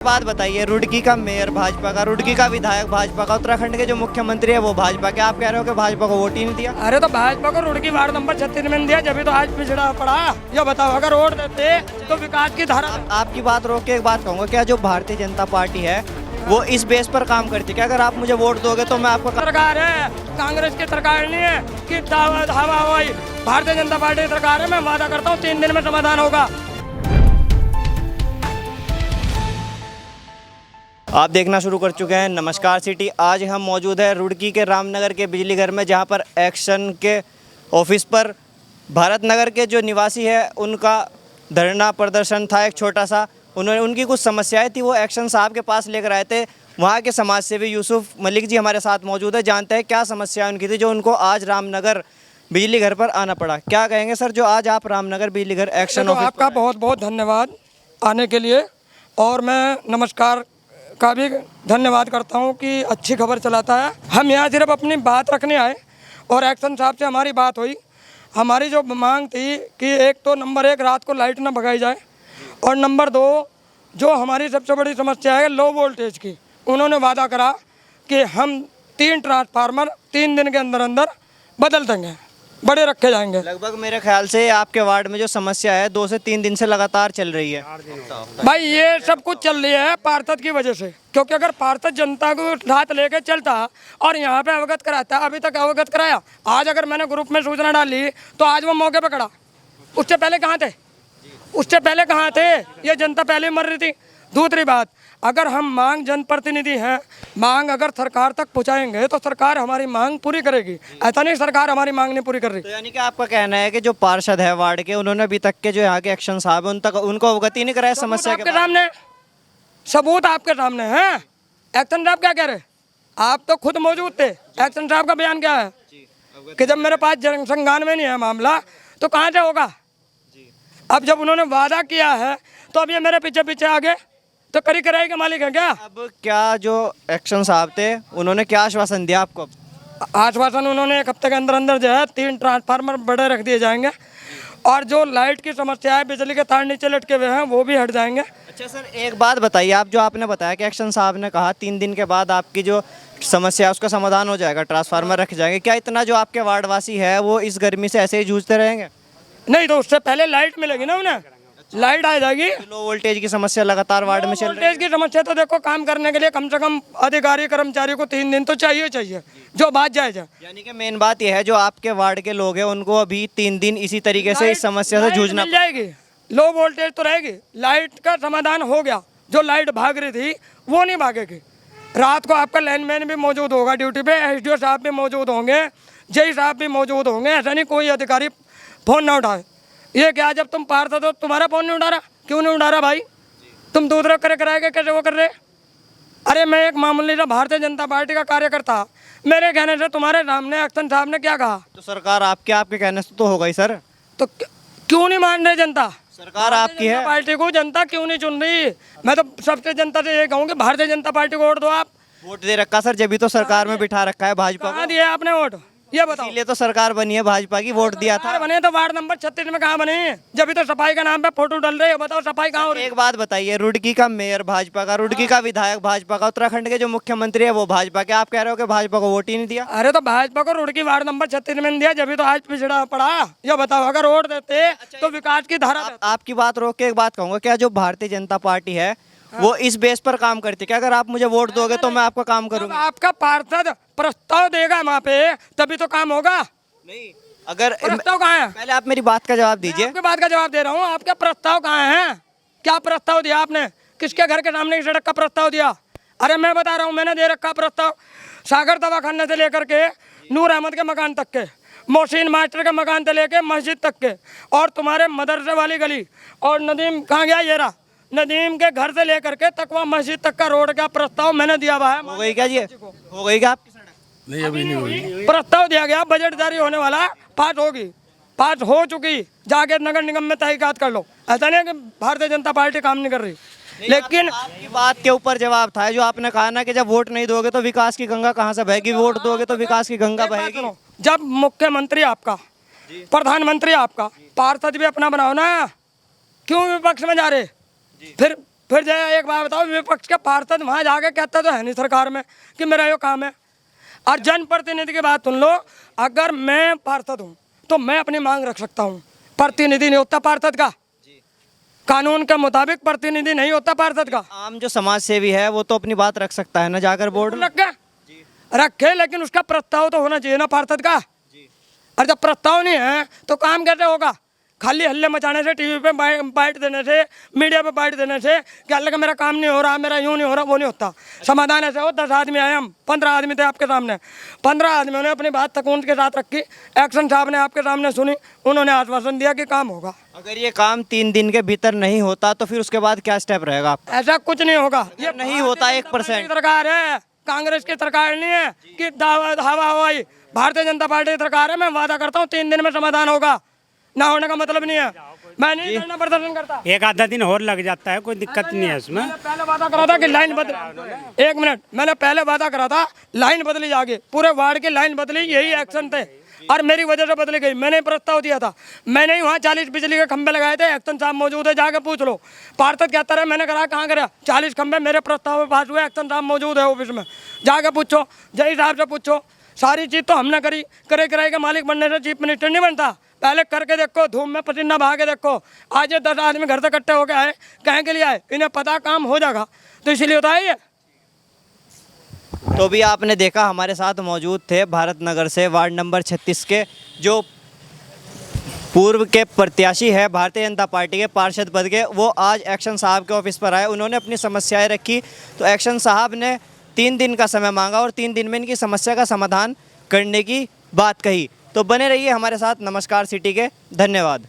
बात बताइए, रुड़की का मेयर भाजपा का, रुड़की का विधायक भाजपा का, उत्तराखंड के जो मुख्यमंत्री है वो भाजपा के। आप कह रहे हो कि भाजपा को वोट ही नहीं दिया? अरे तो भाजपा को रुड़की वार्ड नंबर 36 में दिया, जब तो आज पिछड़ा पड़ा। ये बताओ, अगर वोट देते तो विकास की धारा। आपकी बात रोक के एक बात कहूंगा, क्या जो भारतीय जनता पार्टी है वो इस बेस पर काम करती है कि अगर आप मुझे वोट दोगे तो मैं आपको सरकार है, कांग्रेस की सरकार नहीं है कि भारतीय जनता पार्टी की सरकार है। मैं वादा करता हूँ 3 दिन में समाधान होगा। आप देखना शुरू कर चुके हैं नमस्कार सिटी। आज हम मौजूद है रुड़की के रामनगर के बिजली घर में, जहां पर एक्शन के ऑफिस पर भारत नगर के जो निवासी है उनका धरना प्रदर्शन था एक छोटा सा। उनकी कुछ समस्याएं थी, वो एक्शन साहब के पास लेकर आए थे। वहां के समाज सेवी यूसुफ मलिक जी हमारे साथ मौजूद है, जानते हैं क्या समस्याएं उनकी थी जो उनको आज रामनगर बिजली घर पर आना पड़ा। क्या कहेंगे सर, जो आज आप रामनगर बिजली घर एक्शन ऑफिस? आपका बहुत बहुत धन्यवाद आने के लिए, और मैं नमस्कार का भी धन्यवाद करता हूं कि अच्छी खबर चलाता है। हम यहाँ सिर्फ अपनी बात रखने आए और एक्शन साहब से हमारी बात हुई। हमारी जो मांग थी कि एक तो नंबर 1 रात को लाइट ना भगाई जाए, और नंबर 2 जो हमारी सबसे बड़ी समस्या है लो वोल्टेज की। उन्होंने वादा करा कि हम 3 ट्रांसफार्मर 3 दिन के अंदर अंदर बदल देंगे, बड़े रखे जाएंगे। लगभग मेरे ख्याल से आपके वार्ड में जो समस्या है 2 से 3 दिन से लगातार चल रही है। भाई ये सब कुछ चल रही है पार्षद की वजह से, क्योंकि अगर पार्षद जनता को साथ लेके चलता और यहाँ पे अवगत कराता, अभी तक अवगत कराया। आज अगर मैंने ग्रुप में सूचना डाली तो आज वो मौके पे खड़ा। उससे पहले कहाँ थे? उससे पहले कहाँ थे? ये जनता पहले मर रही थी। दूसरी बात, अगर हम मांग जनप्रतिनिधि हैं, मांग अगर सरकार तक पहुंचाएंगे तो सरकार हमारी मांग पूरी करेगी। ऐसा नहीं सरकार हमारी मांग नहीं पूरी कर रही। तो यानी कि आपका कहना है कि जो पार्षद है वार्ड के, उन्होंने अभी तक के जो यहाँ के एक्शन साहब है उनको अवगति नहीं कराया समस्या के सामने। सबूत आपके सामने है। एक्शन साहब क्या कह रहे? आप तो खुद मौजूद थे। एक्शन साहब का बयान क्या है कि जब मेरे पास जनसंज्ञान में नहीं है मामला तो कहाँ से होगा। अब जब उन्होंने वादा किया है तो अब ये मेरे पीछे पीछे आगे तो करी कराई के मालिक है क्या? अब क्या जो एक्शन साहब थे उन्होंने क्या आश्वासन दिया आपको? आश्वासन उन्होंने 1 हफ्ते के अंदर अंदर जो है 3 ट्रांसफार्मर बड़े रख दिए जाएंगे, और जो लाइट की समस्या है, बिजली के तार नीचे लटके हुए हैं, वो भी हट जाएंगे। अच्छा सर, एक बात बताइए, आप जो आपने बताया कि एक्शन साहब ने कहा 3 दिन के बाद आपकी जो समस्या है उसका समाधान हो जाएगा, ट्रांसफार्मर रखे जाएंगे। क्या इतना जो आपके वार्डवासी है वो इस गर्मी से ऐसे ही जूझते रहेंगे? नहीं, तो उससे पहले लाइट मिलेगी ना उन्हें। लाइट आ जाएगी। लो वोल्टेज की समस्या लगातार वार्ड में चल रही है। वोल्टेज की समस्या तो देखो, काम करने के लिए कम से कम अधिकारी कर्मचारी को 3 दिन तो चाहिए जो बात जायज है। यानी कि मेन बात यह है जो आपके वार्ड के लोग हैं उनको अभी 3 दिन इसी तरीके से इस समस्या से जूझना मिल जाएगी। लो वोल्टेज तो रहेगी, लाइट का समाधान हो गया। जो लाइट भाग रही थी वो नहीं भागेगी। रात को आपका लाइनमैन भी मौजूद होगा ड्यूटी पे, SDO साहब भी मौजूद होंगे, JE साहब भी मौजूद होंगे। ऐसा नहीं कोई अधिकारी फोन ना उठाए। ये क्या, जब तुम पार्षद हो तुम्हारा फोन नहीं उठा रहा? क्यों नहीं उठा रहा भाई? तुम दूसरे कराएगा कैसे वो कर रहे? अरे मैं एक मामूली सा भारतीय जनता पार्टी का कार्यकर्ता, मेरे कहने से तुम्हारे सामने एक्शन साहब ने क्या कहा? तो सरकार आपके कहने से तो होगा ही सर। तो क्यों नहीं मान रहे जनता? सरकार आपकी है। पार्टी को जनता क्यों नहीं चुन रही? मैं तो सबसे जनता से ये कहूँगी, भारतीय जनता पार्टी को वोट दो। आप वोट दे रखा सर, जब भी तो सरकार में बिठा रखा है भाजपा को। दिया आपने वोट? ये बताओ। इसलिए तो सरकार बनी है भाजपा की, वोट दिया था। बने तो वार्ड नंबर 36 में कहाँ बने? जब भी तो सफाई का नाम पे फोटो डाल रहे हो। बताओ सफाई कहाँ हो रही है? एक बात बताइए, रुड़की का मेयर भाजपा का, रुड़की का विधायक भाजपा का, उत्तराखंड के जो मुख्यमंत्री है वो भाजपा के। आप कह रहे हो कि भाजपा को वोट ही नहीं दिया? अरे तो भाजपा को रुड़की वार्ड नंबर 36 में दिया, जब भी तो आज पिछड़ा पड़ा। ये बताओ, अगर वोट देते तो विकास की धारा। आपकी बात रोक के एक बात कहूंगा, क्या जो भारतीय जनता पार्टी है वो इस बेस पर काम करती है कि अगर आप मुझे वोट दोगे तो मैं आपका काम करूंगा? आपका पार्षद प्रस्ताव देगा वहाँ पे तभी तो काम होगा। नहीं, अगर प्रस्ताव कहाँ है? पहले आप मेरी बात का जवाब दीजिए। आपकी बात का जवाब दे रहा हूँ। आपका प्रस्ताव कहाँ है? क्या प्रस्ताव दिया आपने? किसके घर के सामने सड़क का प्रस्ताव दिया? अरे मैं बता रहा हूँ, मैंने दे रखा प्रस्ताव सागर दवाखाने से लेकर के नूर अहमद के मकान तक के, मोहसिन मास्टर के मकान से लेके मस्जिद तक के, और तुम्हारे मदरसे वाली गली, और नदीम कहाँ गया? ये रहा, नदीम के घर से लेकर के तकवा मस्जिद तक का रोड का प्रस्ताव मैंने दिया हुआ है। हो गई क्या जी? हो गई क्या आपकी सड़क? नहीं, अभी नहीं हुई। प्रस्ताव दिया गया, बजट जारी होने वाला, पास होगी, पास हो चुकी। जाके नगर निगम में तहकीकात कर लो। ऐसा नहीं कि भारतीय जनता पार्टी काम नहीं कर रही। लेकिन आपकी बात के ऊपर जवाब था जो आपने कहा ना कि जब वोट नहीं दोगे तो विकास की गंगा कहाँ से बहेगी, वोट दोगे तो विकास की गंगा बहेगी। जब मुख्यमंत्री आपका, प्रधानमंत्री आपका, पार्षद भी अपना बनाओ ना, क्यों विपक्ष में जा रहे? फिर फिर जो है एक बात बताओ, विपक्ष के पार्षद वहाँ जाके कहता तो है नहीं सरकार में कि मेरा ये काम है। और जनप्रतिनिधि की बात सुन लो, अगर मैं पार्षद हूँ तो मैं अपनी मांग रख सकता हूँ, प्रतिनिधि नहीं होता पार्षद का, कानून के मुताबिक प्रतिनिधि नहीं होता पार्षद का। आम जो समाज सेवी है वो तो अपनी बात रख सकता है ना जाकर बोर्ड में। रखे, लेकिन उसका प्रस्ताव तो होना चाहिए ना पार्षद का। और जब प्रस्ताव नहीं है तो काम कैसे होगा? खाली हल्ले मचाने से, टीवी पे बाइट देने से, मीडिया पे बाइट देने से क्या लगा मेरा काम नहीं हो रहा, मेरा यूँ नहीं हो रहा, वो नहीं होता। समाधान ऐसे हो, 10 आदमी आए, हम 15 आदमी थे आपके सामने, 15 आदमियों ने अपनी बात सकून के साथ रखी, एक्शन साहब ने आपके सामने सुनी, उन्होंने आश्वासन दिया कि काम होगा। अगर ये काम 3 दिन के भीतर नहीं होता तो फिर उसके बाद क्या स्टेप रहेगा? ऐसा कुछ नहीं होगा, ये नहीं होता 1% सरकार है, कांग्रेस की सरकार नहीं है कि हवा हवाई। भारतीय जनता पार्टी की सरकार है। मैं वादा करता हूँ 3 दिन में समाधान होगा, ना होने का मतलब नहीं है। मैं नहीं धरना प्रदर्शन करता, एक आधा दिन और लग जाता है, कोई दिक्कत नहीं है इसमें। मैंने पहले वादा करा था कि लाइन बदल, 1 मिनट, मैंने पहले वादा करा था लाइन बदली जाके, पूरे वार्ड की लाइन बदली, यही एक्शन थे और मेरी वजह से बदली गई। मैंने प्रस्ताव दिया था, मैंने ही वहाँ 40 बिजली के खंभे लगाए थे, एक्शन साहब मौजूद है, जाके पूछ लो। पार्षद कहता रहे मैंने करा, कहाँ करा? 40 खंभे मेरे प्रस्ताव में पास हुए, एक्शन साहब मौजूद है ऑफिस में, जाके पूछो, जय साहब से पूछो। सारी चीज़ तो हमने करी, करे कराई का मालिक बनने से चीफ मिनिस्टर नहीं बनता। पहले करके देखो, धूम में पसीना बहा के देखो। आज ये 10 आदमी घर से इकट्ठे होके आए, कहीं के लिए आए? इन्हें पता काम हो जाएगा, तो इसीलिए होता है ये। तो भी आपने देखा हमारे साथ मौजूद थे भारत नगर से वार्ड नंबर 36 के जो पूर्व के प्रत्याशी है भारतीय जनता पार्टी के पार्षद पद के, वो आज एक्शन साहब के ऑफिस पर आए, उन्होंने अपनी समस्याएं रखी। तो एक्शन साहब ने 3 दिन का समय मांगा और 3 दिन में इनकी समस्या का समाधान करने की बात कही। तो बने रहिए हमारे साथ नमस्कार सिटी के। धन्यवाद।